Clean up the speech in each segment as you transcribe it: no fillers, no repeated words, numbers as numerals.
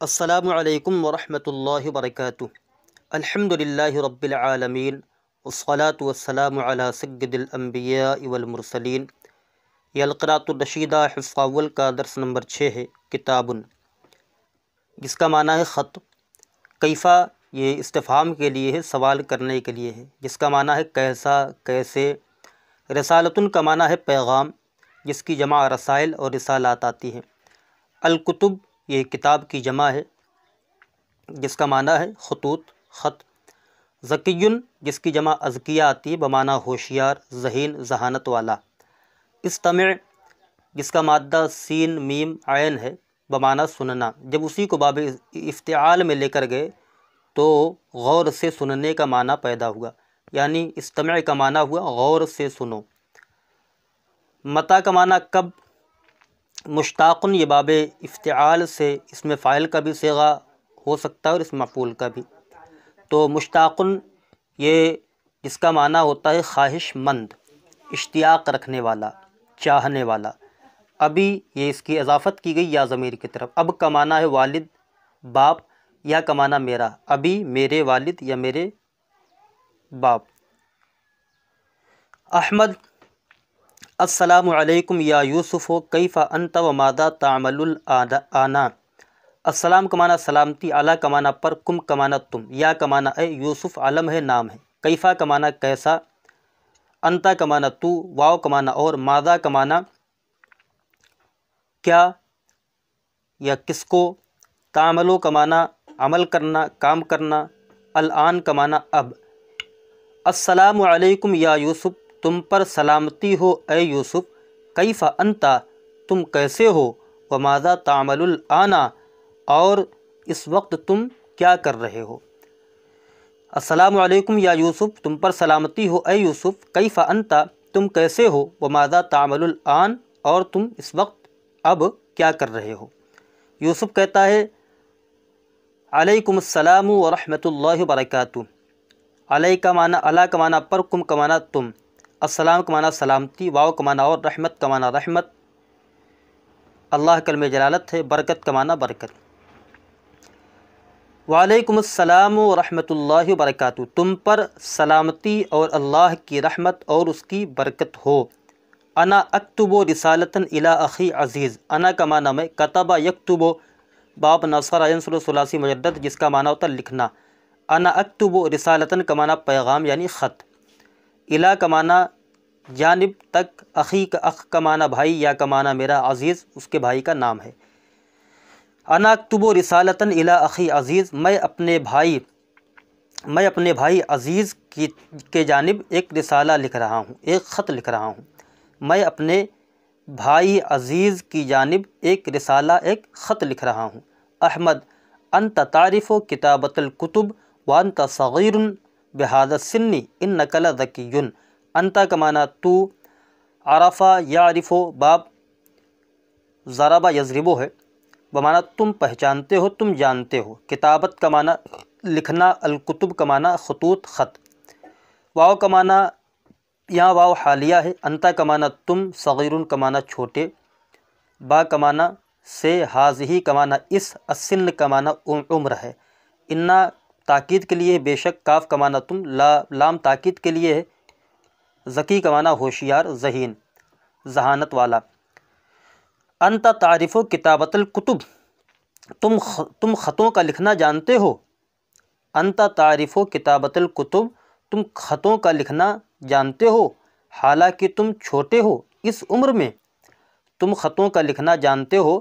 السلام علیکم ورحمۃ اللہ وبرکاتہ۔ الحمد للہ رب العالمین والصلاة والسلام علی سید الانبیاء والمرسلین۔ یہ القراءۃ الرشیدہ حصہ اول کا درس نمبر 6 ہے، کتابن، جس کا معنی ہے خط۔ کیفا یہ استفہام کے لیے ہے، سوال کرنے کے لیے ہے، جس کا معنی ہے کیسا، کیسے۔ رسالتن کا معنی ہے پیغام، جس کی جمع رسائل اور رسالات آتی ہیں۔ الکتب یہ کتاب کی جمع ہے، جس کا معنی ہے خطوط، خط۔ ذکیٌ جس کی جمع اذکیہ آتی ہے بمعنی ہوشیار، ذہین، ذہانت والا۔ استمع جس کا مادہ سین میم عین ہے بمعنی سننا۔ جب اسی کو باب افتعال میں لے کر گئے تو غور سے سننے کا معنی پیدا ہوا، یعنی استمع کا معنی ہوا غور سے سنو۔ متى کا معنی کب۔ مشتاقن یہ باب افتعال سے اس میں فاعل کا بھی صیغہ ہو سکتا ہے اور اس مفعول کا بھی۔ تو مشتاقن یہ جس کا معنی ہوتا ہے خواہش مند، اشتیاق رکھنے والا، چاہنے والا۔ ابھی یہ اس کی اضافت کی گئی یا ضمیر کی طرف۔ اب کا معنی ہے والد، باپ، یا کا معنی میرا، ابھی میرے والد یا میرے باپ۔ احمد السلام علیکم یا یوسف کیف انت و ماذا تعمل الآن۔ السلام کا معنی سلامتی، علی کا معنی پر، کم کا معنی تم، یا کا معنی اے، یوسف علم ہے، نام ہے، کیفا کا معنی کیسا، انت کا معنی تو، واو کا معنی اور، ماذا کا معنی کیا یا کس کو، تعملو کا معنی عمل کرنا، کام کرنا، الآن کا معنی اب۔ السلام علیکم یا یوسف تم پر سلامتی ہو اے یوسف، کیف انت تم کیسے ہو، وماذا تعمل الآن اور اس وقت تم کیا کر رہے ہو۔ السلام علیکم یا یوسف تم پر سلامتی ہو اے یوسف، کیف انت تم کیسے ہو، وماذا تعمل الآن اور تم اس وقت اب کیا کر رہے ہو۔ یوسف کہتا ہے علیکم السلام ورحمۃ اللہ وبرکاتہ۔ علیہ کا معنی علی کا معنی پر، کم کا معنی تم، السلام کا معنی سلامتی، واو کا معنی اور، رحمت کا معنی رحمت، اللہ کلمہ جلالت ہے، برکت کا معنی برکت۔ وعلیکم السلام ورحمۃ اللہ وبرکاتہ تم پر سلامتی اور اللہ کی رحمت اور اس کی برکت ہو۔ انا اکتب رسالۃ الی اخی عزیز، انا کا معنی میں، کتب یکتب باب نصر ینصر ثلاثی مجدد جس کا معنی ہوتا ہے لکھنا۔ انا اکتب رسالۃ کا معنی پیغام یعنی خط، الی کا معنی جانب تک، اخی کا اخ کا معنی بھائی، یا کا معنی میرا، عزیز اس کے بھائی کا نام ہے۔ انا اکتب رسالۃ الی اخی عزیز میں اپنے بھائی عزیز کے جانب ایک رسالہ لکھ رہا ہوں، ایک خط لکھ رہا ہوں۔ میں اپنے بھائی عزیز کی جانب ایک رسالہ، ایک خط لکھ رہا ہوں۔ احمد انت تعرف کتابۃ الکتب وانت صغیر بہذا السن انک لذکی۔ انت کا معنی تو، عرف یعرف باب ضرب یضرب ہے بمعنی تم پہچانتے ہو، تم جانتے ہو، کتابت کا معنی لکھنا، الکتب کا معنی خطوط، خط۔ واو کا معنی یہاں واو حالیہ ہے، انت کا معنی تم، صغیر کا معنی چھوٹے، با کا معنی سے، حاضی کا معنی اس، السن کا معنی عمر ہے، انا تاکید کے لیے بے شک، کاف کا معنی تم، لام تاکید کے لیے ہے، ذکی کا معنی ہوشیار، ذہین، ذہانت والا۔ انت تعرف کتابۃ الکتب تم خطوں کا لکھنا جانتے ہو۔ انت تعرف کتابۃ الکتب تم خطوں کا لکھنا جانتے ہو، حالانکہ تم چھوٹے ہو اس عمر میں۔ تم خطوں کا لکھنا جانتے ہو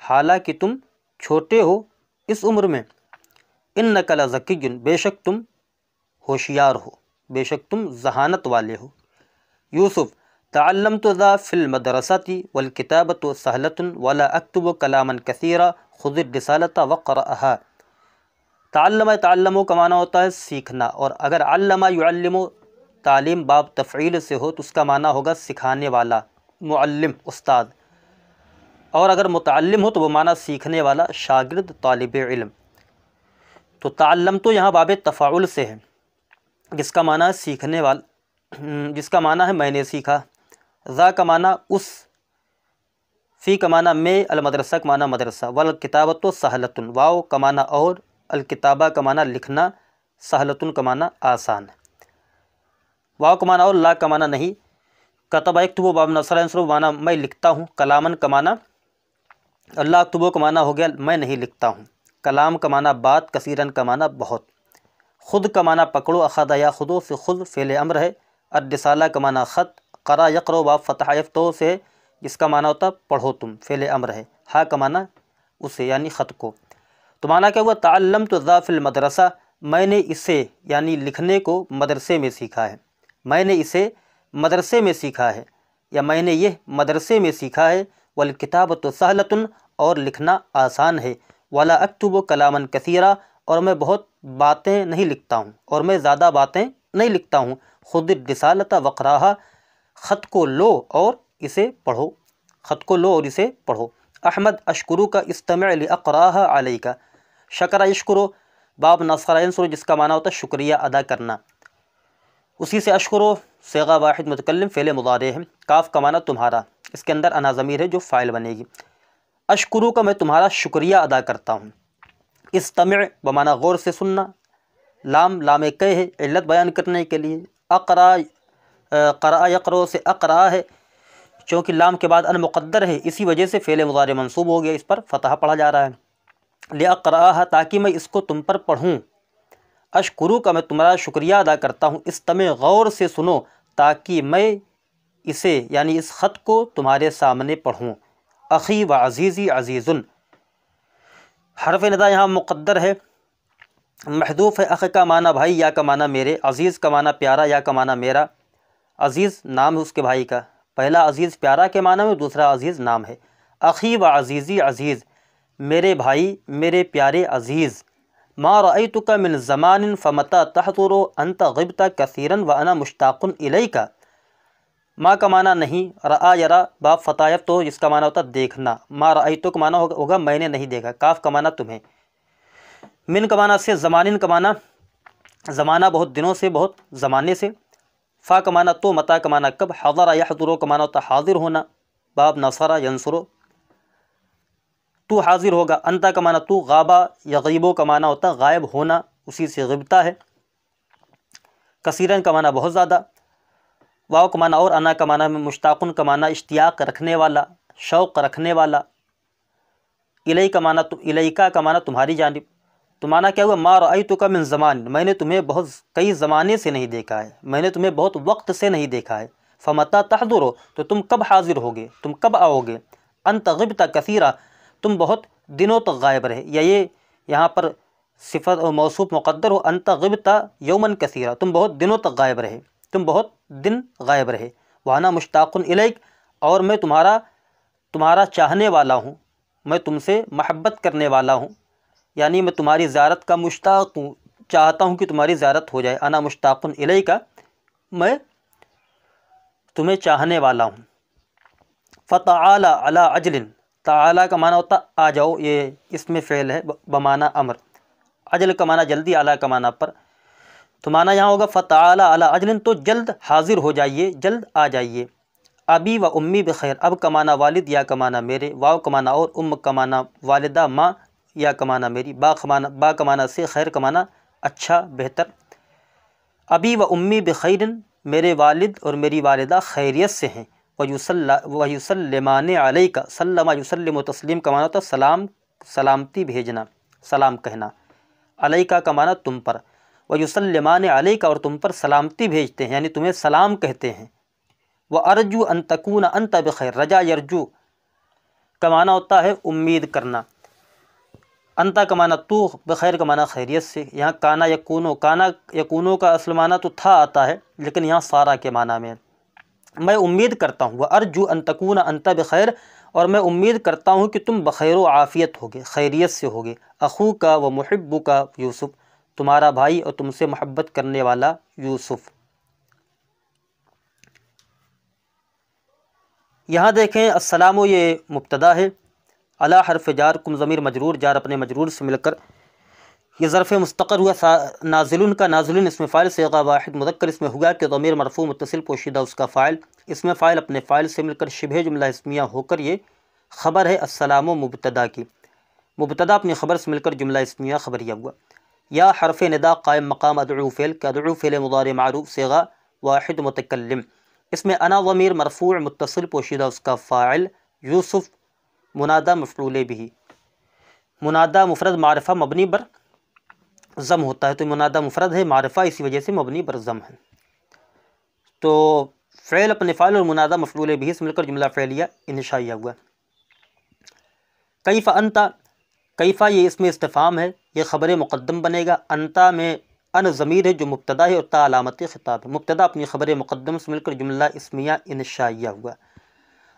حالانکہ تم چھوٹے ہو اس عمر میں۔ انک لذکی بے شک تم ہوشیار ہو، بے شک تم ذہانت والے ہو۔ یوسف تعلمت ذا فی المدرسۃ والکتابۃ سہلۃ ولا اکتب کلاما کثیرا خذ الرسالۃ وقرأھا۔ تعلم کا معنی ہوتا ہے سیکھنا، اور اگر علم یعلم تعلیم باب تفعیل سے ہو تو اس کا معنی ہوگا سکھانے والا، معلم، استاد، اور اگر متعلم ہو تو وہ معنی سیکھنے والا، شاگرد، طالب علم۔ تو تعلم تو یہاں باب تفاعل سے ہے، جس کا معنی ہے سیکھنے والا، جس کا معنی ہے میں نے سیکھا۔ ذا کا معنی اس، فی کا معنی میں، المدرسہ کا معنی مدرسہ، والکتابۃ سہلۃ، واو کا معنی اور، الکتابہ کا معنی لکھنا، سہلۃ کا معنی آسان، واو کا معنی اور، لا کا معنی نہیں، کتب یکتب باب نصر ینصر معنی میں لکھتا ہوں، کلامن کا معنی، اللہ اکتبو کا معنی ہو گیا میں نہیں لکھتا ہوں، کلام کا معنی بات، کثیرن کا معنی بہت، خود کا معنی پکڑو، اخذ یا خودو سے خود فعل امر ہے، الرسالہ کا معنی خط، قرأ یقرأ باب فتح یفتح سے جس کا معنی ہوتا پڑھو تم، فعل امر ہے، ہا کا معنی اسے یعنی خط کو، تو معنی کیا ہوا، تعلمت ذا فی المدرسہ، میں نے اسے یعنی لکھنے کو مدرسے میں سیکھا ہے، میں نے اسے مدرسے میں سیکھا ہے، یا میں نے یہ مدرسے میں سیکھا ہے، والکتابۃ سہلۃ، اور لکھنا آسان ہے، ولا اکتب کلاما کثیرا، اور میں بہت باتیں نہیں لکھتا ہوں، اور میں زیادہ باتیں نہیں لکھتا ہوں، خذ الرسالۃ وقراھا، خط کو لو اور اسے پڑھو، خط کو لو اور اسے پڑھو، احمد اشکرو کا استمع لاقراھا علیک، شکر یشکرو باب نصر ینصر جس کا معنی ہوتا ہے شکریہ ادا کرنا، اسی سے اشکرو صیغہ واحد متکلم فعل مضارع ہے، کاف کا معنی تمہارا، اس کے اندر انا ضمیر ہے جو فاعل بنے گی، اشکرو کا میں تمہارا شکریہ ادا کرتا ہوں، استمع بمعنی غور سے سننا، لام لام کہ ہے علت بیان کرنے کے لیے، اقرا قرأ یقرأ سے اقرا ہے، چونکہ لام کے بعد ان مقدر ہے اسی وجہ سے فعل مضارع منصوب ہو گیا، اس پر فتح پڑھا جا رہا ہے، لاقرأھا تاکہ میں اس کو تم پر پڑھوں، اشکرو کا میں تمہارا شکریہ ادا کرتا ہوں، استمع غور سے سنو تاکہ میں اسے یعنی اس خط کو تمہارے سامنے پڑھوں، اخی و عزیزی عزیزن، حرف ندا یہاں مقدر ہے محذوف ہے، اخ کا معنی بھائی، یا کا معنی میرے، عزیز کا معنی پیارا، یا کا معنی میرا، عزیز نام ہے اس کے بھائی کا، پہلا عزیز پیارا کے معنی میں، دوسرا عزیز نام ہے، اخی و عزیزی عزیز، میرے بھائی میرے پیارے عزیز، ما رأیتک من زمان فمتى تحضر انت غبت کثیرا وانا مشتاق الیک، ما کا معنی نہیں، رآ یرا باب فتح تو جس کا معنی ہوتا دیکھنا، ما رأیتک معنی ہوگا میں نے نہیں دیکھا، کاف کا معنی تمہیں، من کا معنی سے، زمانن کا معنی زمانہ بہت دنوں سے، بہت زمانے سے، فا کا معنی تو، متا کا معنی کب، حضر یحضر کا معنی ہوتا حاضر ہونا، باب نصر ینصر تو حاضر ہوگا، انتا کا معنی تو، غابہ یغیبو کا معنی ہوتا غائب ہونا، اسی سے غبتا ہے، کثیرن کا معنی بہت زیادہ، واو کا معنی اور، انا کا معنی مشتاقن کا معنی اشتیاق رکھنے والا، شوق رکھنے والا، الی کا معنی تو، الیکا کا معنی تمہاری جانب، تو معنی کیا ہوا، ما رأیتک من زمان، میں نے تمہیں بہت کئی زمانے سے نہیں دیکھا ہے، میں نے تمہیں بہت وقت سے نہیں دیکھا ہے، فمتى تحضر تو تم کب حاضر ہوگے، تم کب آؤ گے، انت غبت کثیرا تم بہت دنوں تک غائب رہے، یا یہ یہاں پر صفت و موصوف مقدر ہو، انت غبت یوما کثیرا تم بہت دنوں تک غائب رہے، تم بہت دن غائب رہے، وانا مشتاق الیک اور میں تمہارا چاہنے والا ہوں، میں تم سے محبت کرنے والا ہوں، یعنی میں تمہاری زیارت کا مشتاق ہوں، چاہتا ہوں کہ تمہاری زیارت ہو جائے، انا مشتاق الیک میں تمہیں چاہنے والا ہوں، فتعال علی عجل، تعالی کا معنی ہوتا آ جاؤ، یہ اس میں فعل ہے بمعنی امر، عجل کا معنی جلدی، اعلیٰ کا معنی پر، تو معنی یہاں ہوگا فتعال علی عجل تو جلد حاضر ہو جائیے، جلد آ جائیے، ابی و امی بخیر، اب کا معنی والد، یا کا معنی میرے، واو کا معنی اور، ام کا معنی والدہ ماں، یا کا معنی میری، با کا معنی سے، خیر کا معنی اچھا بہتر، ابی و امی بخیر میرے والد اور میری والدہ خیریت سے ہیں، ویسلمان علیک، سلم یسلم تسلیم کا معنی ہوتا سلامتی بھیجنا، سلام کہنا، علیکہ کا معنی تم پر، ویسلمان علیک اور تم پر سلامتی بھیجتے ہیں، یعنی تمہیں سلام کہتے ہیں، وارجو ان تکون انت بخیر، رجا یرجو کا معنی ہوتا ہے امید کرنا، انتا کا معنی تو، بخیر کا معنی خیریت سے، یہاں کانا یکونو کا اصل معنی تو تھا آتا ہے، لیکن یہاں سارا کے معنی میں، میں امید کرتا ہوں، وارجو ان تکون انت بخیر اور میں امید کرتا ہوں کہ تم بخیر و عافیت ہوگے، خیریت سے ہوگے، اخوکا و محبوکا یوسف، تمہارا بھائی اور تم سے محبت کرنے والا یوسف۔ یہاں دیکھیں السلام یہ مبتدا ہے، علی حرف جار، کم ضمیر مجرور، جار اپنے مجرور سے مل کر یہ ظرف مستقر ہوا، نازلن کا نازلن اس میں فاعل، صیغہ واحد مذکر اس میں ہوا کہ ضمیر مرفوع متصل پوشیدہ اس کا فاعل، اس میں فاعل اپنے فاعل سے مل کر شبہ جملہ اسمیہ ہو کر یہ خبر ہے السلام مبتدا کی، مبتدا اپنی خبر سے مل کر جملہ اسمیہ خبریہ ہوا۔ یا حرف ندا قائم مقام ادعو فعل کا ادعو فعل مضارع معروف صیغہ واحد متکلم، اس میں انا ضمیر مرفوع متصل پوشیدہ اس کا فاعل، یوسف منادہ مفعول بھی، منادہ مفرد معرفہ مبنی بر ضم ہوتا ہے، تو منادہ مفرد ہے معرفہ اسی وجہ سے مبنی بر ضم ہے۔ تو فعل اپنے فاعل اور منادہ مفعول بھی سے مل کر جملہ فعلیہ انشائیہ ہوا۔ کیف انت، کیفہ یہ اسم استفہام ہے، یہ خبر مقدم بنے گا۔ انتا میں ان ضمیر ہے جو مبتدا ہے اور تا علامت خطاب ہے، مبتدا اپنی خبر مقدم سے مل کر جملہ اسمیہ انشائیہ ہوا۔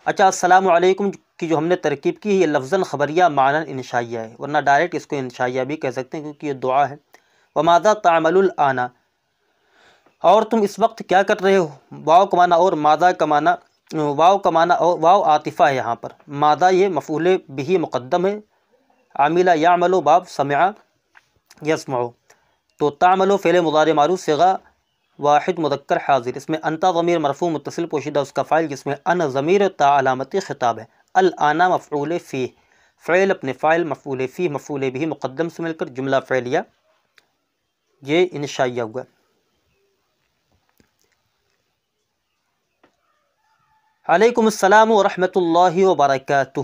اچھا السلام علیکم کی جو ہم نے ترکیب کی ہے یہ لفظاً خبریہ معنی انشائیہ ہے، ورنہ ڈائریکٹ اس کو انشائیہ بھی کہہ سکتے ہیں کیونکہ یہ دعا ہے۔ وماذا تعمل الآن، اور تم اس وقت کیا کر رہے ہو، واو کا معنی اور ماذا کا معنی، واو کا معنی اور واو عاطفہ ہے یہاں پر، ماذا یہ مفعول بھی مقدم ہے، عاملہ یعمل باب سمع یسمع، تو تعمل فعل مضارع معروف صیغہ واحد مذکر حاضر، اس میں انتا ضمیر مرفوع متصل پوشیدہ اس کا فاعل جس میں ان ضمیر تا علامت خطاب ہے، الآن مفعول فیہ، فعل اپنے فاعل مفعول فیہ مفعول بھی مقدم سے مل کر جملہ فعلیہ یہ انشائیہ ہوا۔ علیکم السلام ورحمۃ اللہ وبرکاتہ۔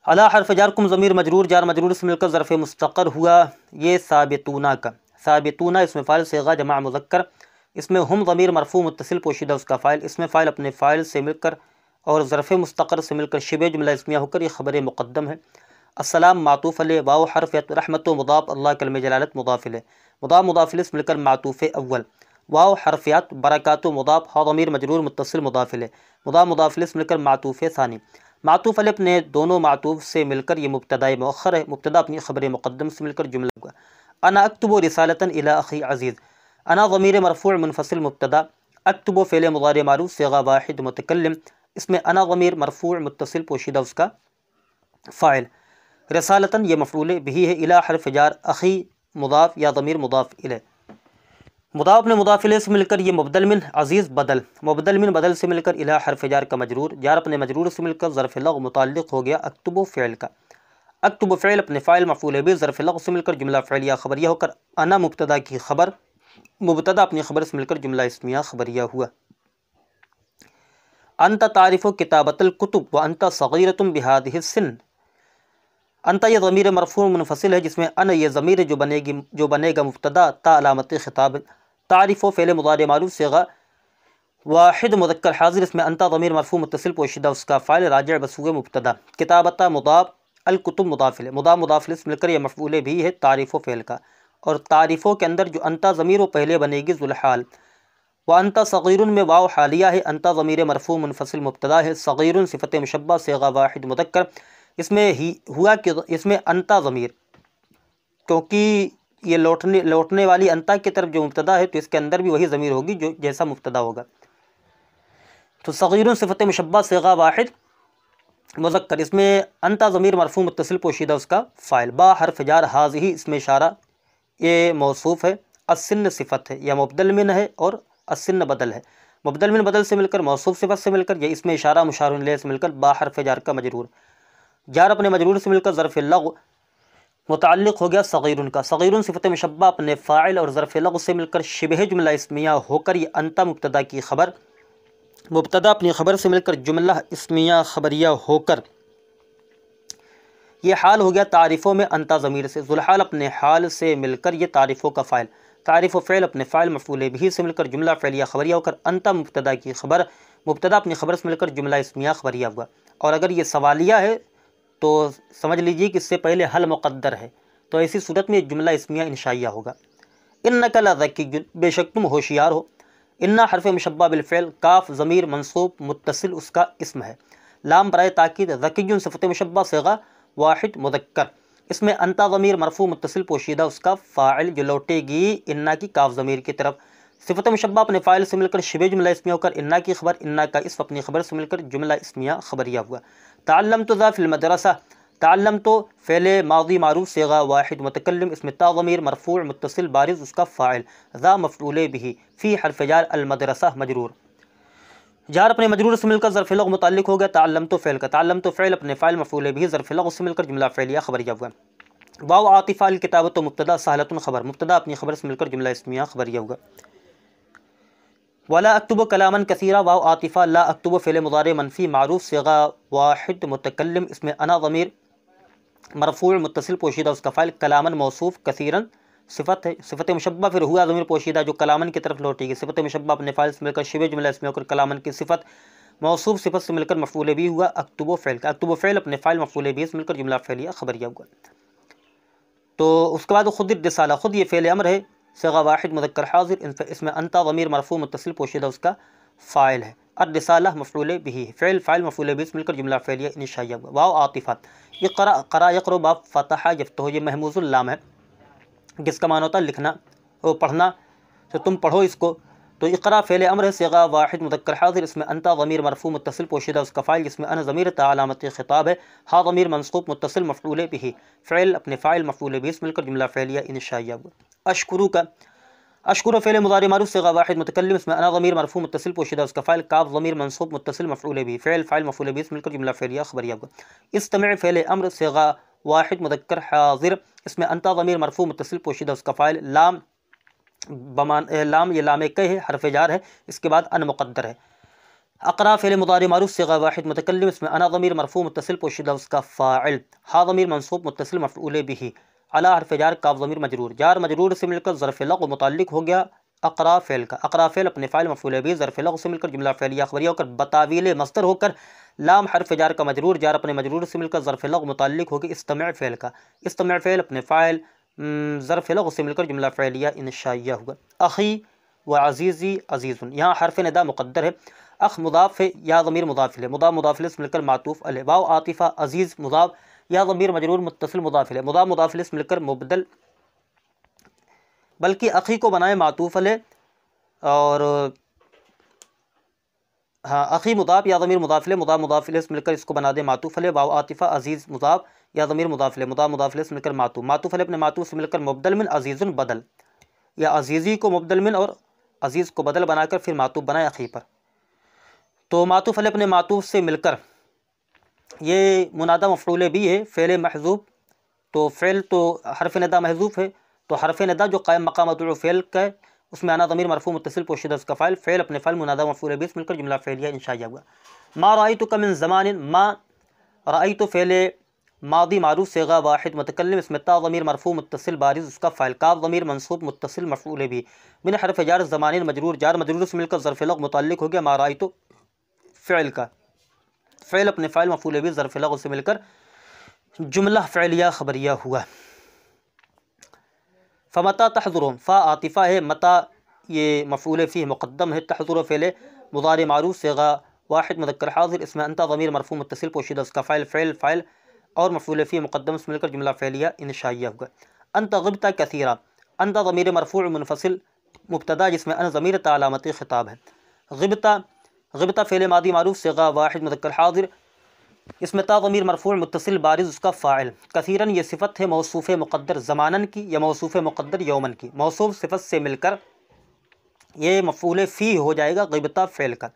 علی حرف جار کم ضمیر مجرور جار مجرور سے مل کر ظرف مستقر ہوا، یہ ثابتون کا، ثابتون اس میں فاعل صیغہ جمع مذکر، اس میں ہم ضمیر مرفوع متصل پوشیدہ اس کا فاعل، اس میں فاعل اپنے فاعل سے مل کر اور ظرف مستقر سے مل کر شبہ جملہ اسمیہ ہو کر یہ خبر مقدم ہے۔ السلام معطوف علیہ، واو حرف رحمت و مضاف، اللہ کلمہ جلالت مضاف علیہ، مضاف مضاف الیہ سے مل کر معطوف اول، واو حرفیات برکات و مضاف، ہا ضمیر مجرور متصل مضاف علیہ، مضاف مضاف الیہ سے مل کر معطوف ثانی، معطوف علیہ اپنے دونوں معطوف سے مل کر یہ مبتدا مؤخر ہے، مبتدا اپنی خبر مقدم سے مل کر جملہ ہوگا۔ انا اکتب رسالۃ الی اخی عزیز، انا ضمیر مرفوع منفصل مبتدا، اکتب فعل مضارع معروف صیغہ واحد متکلم، اس میں انا ضمیر مرفوع متصل پوشیدہ اس کا فاعل، رسالتاً یہ مفعول بھی ہے، الی حرف جار اخی مضاف یا ضمیر مضاف الیہ، مضاف اپنے مضاف الیہ سے مل کر یہ مبدل من، عزیز بدل، مبدل من بدل سے مل کر الی حرف جار کا مجرور، جار اپنے مجرور سے مل کر ظرف لغو متعلق ہو گیا اکتب فعل کا، اکتب فعل اپنے فاعل مفعول بھی ظرف لغو سے مل کر جملہ فعلیہ خبریہ ہو کر انا مبتدا کی خبر، مبتدا اپنی خبر سے مل کر جملہ اسمیہ خبریہ ہوا۔ انت تعرف کتابۃ الکتب وانت صغیرۃ بہذہ السن، انت یہ ضمیر مرفوع منفصل ہے جس میں ان یہ ضمیر جو بنے گا مبتدا، تا علامت خطاب، تعرف فعل مضارع معروف صیغہ واحد مذکر حاضر، اس میں انت ضمیر مرفوع متصل پوشیدہ اس کا فاعل راجع بسوء مبتدا، کتابۃ مضاف، الکتب مضاف الیہ، مضاف مضاف الیہ سے مل کر یہ مفعول بھی ہے تعریف و فعل کا، اور تعریفوں کے اندر جو انت ضمیر وہ پہلے بنے گی ذوالحال، وانت صغیر میں واو حالیہ ہے، انت ضمیر مرفوع منفصل مبتدا ہے، صغیر صفت مشبہ صیغہ واحد مذکر، اس میں ہی ہوا کہ اس میں انتا ضمیر کیونکہ یہ لوٹنے والی انتا کی طرف جو مبتدا ہے تو اس کے اندر بھی وہی ضمیر ہوگی جو جیسا مبتدا ہوگا، تو صغیر صفت مشبہ صیغہ واحد مذکر، اس میں انتا ضمیر مرفوع متصل پوشیدہ اس کا فاعل، با حرف جار حاضہ اس میں اشارہ یہ موصوف ہے، السن صفت ہے یا مبدل من ہے اور السن بدل ہے، مبدل من بدل سے مل کر موصوف صفت سے مل کر یہ اس میں اشارہ مشار الیہ سے مل کر با حرف جار کا مجرور، جار اپنے مجرور سے مل کر ظرف لغو متعلق ہو گیا صغیرن کا، صغیرن صفت مشبہ اپنے فاعل اور ظرف لغو سے مل کر شبہ جملہ اسمیہ ہو کر یہ انتا مبتدا کی خبر، مبتدا اپنی خبر سے مل کر جملہ اسمیہ خبریہ ہو کر یہ حال ہو گیا تعریفوں میں انتا ضمیر سے، ذوالحال اپنے حال سے مل کر یہ تعریفوں کا فاعل، تعریف و فعل اپنے فاعل مفعول بھی سے مل کر جملہ فعلیہ خبریہ ہو کر انتا مبتدا کی خبر، مبتدا اپنی خبر سے مل کر جملہ اسمیہ خبریہ ہوا، اور اگر یہ سوالیہ ہے تو سمجھ لیجیے کہ اس سے پہلے حل مقدر ہے، تو ایسی صورت میں جملہ اسمیہ انشائیہ ہوگا۔ انک لذکی، بے شک تم ہوشیار ہو، انا حرف مشبہ بالفعل، کاف ضمیر منصوب متصل اس کا اسم ہے، لام برائے تاکید، ذکی صفت مشبہ صیغہ واحد مذکر، اس میں انتا ضمیر مرفوع متصل پوشیدہ اس کا فاعل جو لوٹے گی انا کی کاف ضمیر کی طرف، صفت مشبہ اپنے فاعل سے مل کر شبہ جملہ اسمیہ ہو کر انا کی خبر، انا کا اسم اپنی خبر سے مل کر جملہ اسمیہ خبریہ ہوا۔ تعلمت ذا فی المدرسہ، تعلمت فعل ماضی معروف صیغہ واحد متکلم، اس میں تا ضمیر مرفوع متصل بارز اس کا فاعل، ذا مفعول بھی، فی حرف جار المدرسہ مجرور، جار اپنے مجرور سے مل کر ظرف لغو متعلق ہو گیا تعلمت فعل کا، تعلمت فعل اپنے فاعل مفعول بھی ظرف لغو سے مل کر جملہ فعلیہ خبریہ ہوا۔ واو عاطفہ الکتابۃ مبتدا سہلۃ خبر، مبتدا اپنی خبر سے مل کر جملہ اسمیہ خبریہ ہوا۔ ولا اکتب کلاما کثیرا، واو عاطفہ لا اکتب فعل مضارع منفی معروف صیغہ واحد متکلم، اس میں انا ضمیر مرفوع متصل پوشیدہ اس کا فاعل، کلامن موصوف، کثیرن صفت ہے، صفت مشبہ پھر ہوا ضمیر پوشیدہ جو کلامن کی طرف لوٹے گی، صفت مشبہ اپنے فاعل سے مل کر شبہ جملہ اسمیہ ہو کر کلامن کی صفت، موصوف صفت سے مل کر مفعول بھی ہوا، اکتب فعل کا، اکتب فعل اپنے فاعل مفعول بھی سے مل کر جملہ فعلیہ خبریہ ہوا۔ تو اس کے بعد خود الرسالہ، خود یہ فعل امر ہے، صیغہ واحد مذکر حاضر، اس میں انت ضمیر مرفوع متصل پوشیدہ اس کا فاعل ہے، الرسالہ مفعول بھی، فعل فاعل مفعول بھی سے مل کر جملہ فعلیہ انشائیہ ہوا۔ واو عاطفہ، اقرا، قرا یقرؤ باب فتح یفتح، یہ محموز اللام ہے جس کا معنی ہوتا ہے لکھنا اور پڑھنا، تو تم پڑھو اس کو۔ تو اقرا فعل امر ہے، صیغہ واحد مذکر حاضر، اس میں انت ضمیر مرفوع متصل پوشیدہ اس کا فاعل، جس میں ان ضمیر علامت خطاب ہے، ہا ضمیر منصوب متصل مفعول بھی، فعل اپنے فاعل مفعول بھی سے مل کر جملہ فعلیہ انشائیہ ہوا۔ اشکرو کا، اشکر فعل مضارع معروف صیغہ واحد متکلم، اس میں انا ضمیر مرفوع متصل پوشیدہ اس کا فاعل، کاف ضمیر منصوب متصل مفعول بھی، فعل فاعل مفعول بھی سے مل کر جملہ فعلیہ خبریہ ہوا۔ استمع فعل امر صیغہ واحد مذکر حاضر، اس میں انت ضمیر مرفوع متصل پوشیدہ اس کا فاعل، لام لام یہ لام کہ ہے، حرف جار ہے، اس کے بعد ان مقدر ہے۔ اقرا فعل مضارع معروف صیغہ واحد متکلم، اس میں انا ضمیر مرفوع متصل پوشیدہ اس کا فاعل، ہا ضمیر منصوب متصل مفعول بھی، علی حرف جار، کاف ضمیر مجرور، جار مجرور سے مل کر ظرف لغو متعلق ہو گیا اقرا فعل کا، اقرا فعل اپنے فاعل مفعول بھی ظرف لغو سے مل کر جملہ فعلیہ خبریہ ہو کر بتاویل مصدر ہو کر، لام حرف جار کا مجرور، جار اپنے مجرور سے مل کر ظرف لغو متعلق ہو گیا استمع فعل کا، استمع فعل اپنے فاعل ظرف لغو سے مل کر جملہ فعلیہ انشائیہ ہوا۔ اخی و عزیزی عزیز، یہاں حرف ندا مقدر ہے، اخ مضاف ہے، یا ضمیر مضاف ہے، مضاف مضاف سے مل کر معطوف علیہ، واو عاطفہ، عزیز مضاف، یا ضمیر مجرور متصل مضاف ہے، مضاف مضاف سے مل کر مبدل، بلکہ اخی کو بنائے معطوف علیہ، اور ہاں اخی مضاف یا ضمیر مضاف علیہ، مضاف مضاف سے مل کر اس کو بنا دے معطوف علیہ، واو عاطفہ، عزیز مضاف یا ضمیر مضاف علیہ، مضاف مضاف سے مل کر معطوف، معطوف علیہ اپنے معطوف سے مل کر مبدل من، عزیز بدل، یا عزیزی کو مبدل من اور عزیز کو بدل بنا کر پھر معطوف بنائے اخی پر۔ تو معطوف علیہ اپنے معطوف سے مل کر، یہ منادہ مفعول بھی ہے، فعل محذوف، تو فعل تو حرف ندا محذوف ہے، تو حرف ندا جو قائم مقام مدعو فعل کا ہے، اس میں انا ضمیر مرفوع متصل پوشیدہ اس کا فاعل، فعل اپنے فاعل منادہ مفعول بھی سے مل کر جملہ فعلیہ انشائیہ ہوا۔ ما رأیتک من زمان، ما رأیت فعل ماضی معروف صیغہ واحد متکلم، اس میں تا ضمیر مرفوع متصل بارز اس کا فاعل، کاف ضمیر منصوب متصل مفعول بھی، من حرف جار زمان مجرور، جار مجرور سے مل کر ظرف لغو متعلق ہو گیا ما رأیت فعل کا، فعل اپنے فاعل مفعول بھی ظرف لغو سے مل کر جملہ فعلیہ خبریہ ہوا۔ فمتا تحضرون، فا عاطفہ ہے، متا یہ مفعول فیہ مقدم ہے، تحضر فعل مضارع معروف صیغہ واحد مذکر حاضر، اس میں انت ضمیر مرفوع متصل پوشیدہ اس کا فاعل، فعل فاعل اور مفعول فیہ مقدم سے مل کر جملہ فعلیہ انشائیہ ہوگا۔ انت غبت کثیرا، انت ضمیر مرفوع منفصل مبتدا جس میں ان ضمیر علامت خطاب ہے، غبتا، غبتا فعل ماضی معروف صیغہ واحد مذکر حاضر، اس میں تا ضمیر مرفوع متصل بارز اس کا فاعل، کثیراً یہ صفت ہے موصوف مقدر زمانن کی یا موصوف مقدر یومن کی، موصوف صفت سے مل کر یہ مفعول فی ہو جائے گا غبتا فعل کا،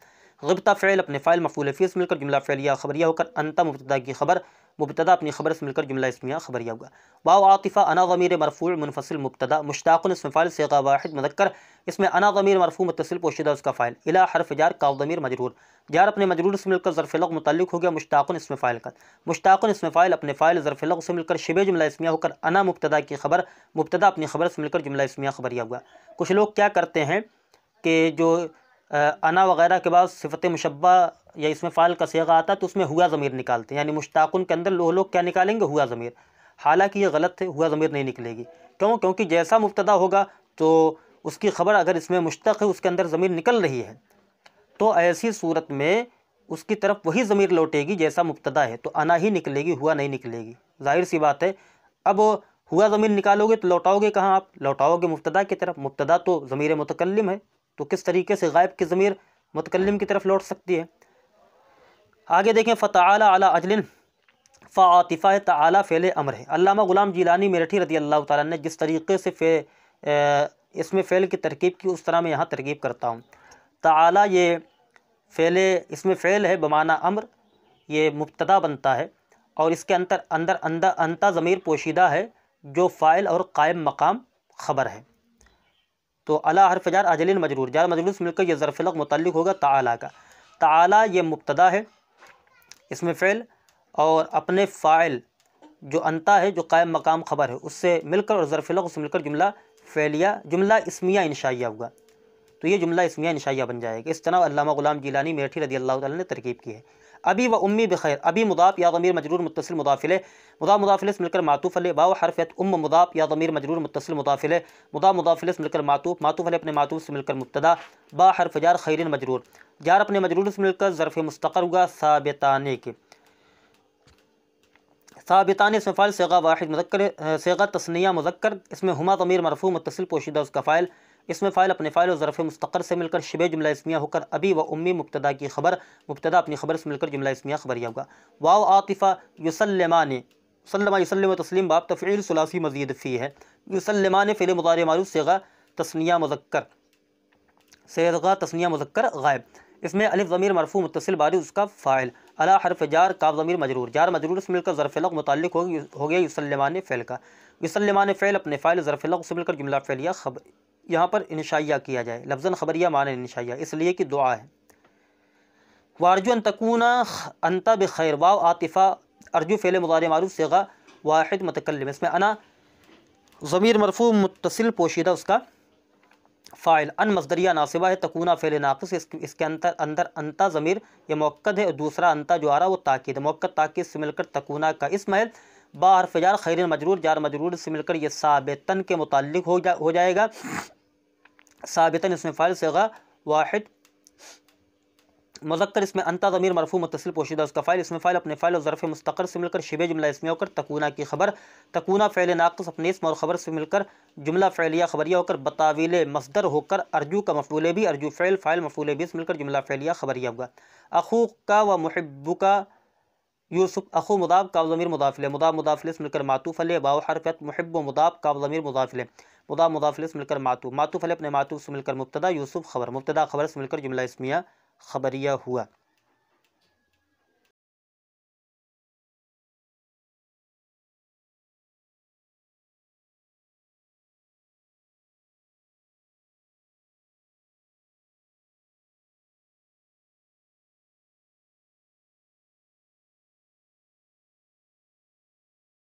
غبتا فعل اپنے فاعل مفعول فی سے مل کر جملہ فعلیہ خبریہ ہو کر انت مبتدا کی خبر، مبتدا اپنی خبر سے مل کر جملہ اسمیہ خبریہ ہوگا۔ واو عاطفہ انا ضمیر مرفوع منفصل مبتدا مشتاق اسم فاعل صیغہ واحد مذکر، اس میں انا ضمیر مرفوع متصل پوشیدہ اس کا فاعل، الی حرف جار کاف ضمیر مجرور، جار اپنے مجرور سے مل کر ظرف لغو متعلق ہو گیا مشتاق اسم فاعل کا، مشتاق اسم فاعل اپنے فاعل ظرف لغو سے مل کر شبہ جملہ اسمیہ ہو کر انا مبتدا کی خبر، مبتدا اپنی خبر سے مل کر جملہ اسمیہ خبریہ ہوگا۔ کچھ لوگ کیا کرتے ہیں کہ جو انا وغیرہ کے بعد صفت مشبہ یا اسم فاعل کا صیغہ آتا ہے تو اس میں ہوا ضمیر نکالتے ہیں، یعنی مشتاقن کے اندر لوگ کیا نکالیں گے؟ ہوا ضمیر، حالانکہ یہ غلط ہے، ہوا ضمیر نہیں نکلے گی، کیوں؟ کیونکہ جیسا مبتدا ہوگا تو اس کی خبر اگر اس میں مشتق ہے اس کے اندر ضمیر نکل رہی ہے تو ایسی صورت میں اس کی طرف وہی ضمیر لوٹے گی جیسا مبتدا ہے، تو انا ہی نکلے گی، ہوا نہیں نکلے گی، ظاہر سی بات ہے۔ اب ہوا ضمیر نکالو گے تو لوٹاؤ گے کہاں؟ آپ لوٹاؤ گے مبتدا کی طرف، مبتدا تو ضمیر متکلم ہے، تو کس طریقے سے غائب کی ضمیر متکلم کی طرف لوٹ سکتی ہے؟ آگے دیکھیں فتعالی علی اجل، فعاطفہ تعالی فعل امر ہے۔ علامہ غلام جیلانی میرٹھی رضی اللہ تعالیٰ نے جس طریقے سے اس میں فعل کی ترکیب کی اس طرح میں یہاں ترکیب کرتا ہوں۔ تعالی یہ فعل اس میں فعل ہے بمعنی امر، یہ مبتدا بنتا ہے، اور اس کے اندر انتا ضمیر پوشیدہ ہے جو فاعل اور قائم مقام خبر ہے۔ تو علی حرف جار اجل مجرور، جار مجرور سے مل کر یہ ظرف لغ متعلق ہوگا تعالی کا۔ تعالی یہ مبتدا ہے، اس میں فعل، اور اپنے فاعل جو انتا ہے جو قائم مقام خبر ہے اس سے مل کر، اور ظرف لغ سے مل کر جملہ فعلیہ، جملہ اسمیہ انشائیہ ہوگا، تو یہ جملہ اسمیہ انشائیہ بن جائے گا۔ اس طرح علامہ غلام جیلانی میٹھی رضی اللہ تعالیٰ نے ترکیب کی ہے۔ ابی و امی بخیر، ابی مضاف یا ضمیر مجرور متصل مضاف الیہ، مضاف الیہ سے مل کر معطوف علیہ، واو حرف عطف، مضاف یا ضمیر مجرور متصل مضاف الیہ، مضاف الیہ سے مل کر معطوف علیہ اپنے معطوف سے مل کر مبتدا، با حرف جار خیر مجرور، جار اپنے مجرور سے مل کر ظرف مستقر ہوگا ثابتانے کے۔ ثابتان اس میں فاعل صیغہ واحد مذکر، صیغہ تثنیہ مذکر، اس میں ہما ضمیر مرفوع متصل پوشیدہ اس کا فاعل، اس میں فاعل اپنے فاعل اور ظرف مستقر سے مل کر شبہ جملہ اسمیہ ہو کر ابی و امی مبتدا کی خبر، مبتدا اپنی خبر سے مل کر جملہ اسمیہ خبریہ ہوگا۔ واو عاطفہ یسلمان، سلم یسلم تسلیم باب تفعیل ثلاثی مزید فی ہے، یسلمان فعل مضارع معروف صیغہ تثنیہ مذکر غائب، اس میں الف ضمیر مرفوع متصل بارز اس کا فاعل، علی حرف جار کاف ضمیر مجرور، جار مجرور سے مل کر ظرف لغ متعلق ہو گیا یسلمان فعل کا، یسلمان فعل اپنے فاعل ظرف لغ سے مل کر جملہ فعلیہ خبر، یہاں پر انشائیہ کیا جائے، لفظاً خبریہ معنی انشائیہ، اس لیے کہ دعا ہے۔ وارجو ان تکون انت بخیر، واو عاطفہ، ارجو فعل مضارع معروف صیغہ واحد متکلم، اس میں انا ضمیر مرفوع متصل پوشیدہ اس کا فاعل، ان مصدریہ ناصبہ ہے، تکونہ فعل ناقص، اس کے اندر انتا ضمیر یہ مؤکد ہے، اور دوسرا انتا جو آ رہا وہ تاکید ہے، مؤکد تاکید سے مل کر تکونہ کا اسم ہے، با حرف جار خیر مجرور، جار مجرور سے مل کر یہ ثابتن کے متعلق ہو جائے گا، ثابتن اس میں فاعل صیغہ واحد مذکر، اس میں انتا ضمیر مرفوع متصل پوشیدہ اس کا فاعل، اس میں فاعل اپنے فاعل اور ظرف مستقر سے مل کر شبہ جملہ اسمیہ ہو کر تکونہ کی خبر، تکونہ فعل ناقص اپنے اسم اور خبر سے مل کر جملہ فعلیہ خبریہ ہو کر بتاویل مصدر ہو کر ارجو کا مفعول بھی، ارجو فاعل مفعول بھی سے مل کر جملہ فعلیہ خبریہ ہوگا۔ اخو کا و محبک یوسف، اخو مضاف کا ضمیر مضاف الیہ، مضاف الیہ سے مل کر معطوف علیہ، واو حرف عطف، محب مضاف کا ضمیر مضاف الیہ، مضاف الیہ سے مل کر معطوف علیہ اپنے معطوف سے مل کر مبتدا، یوسف خبر، مبتدا خبر سے مل کر جملہ اسمیہ خبریہ ہوا۔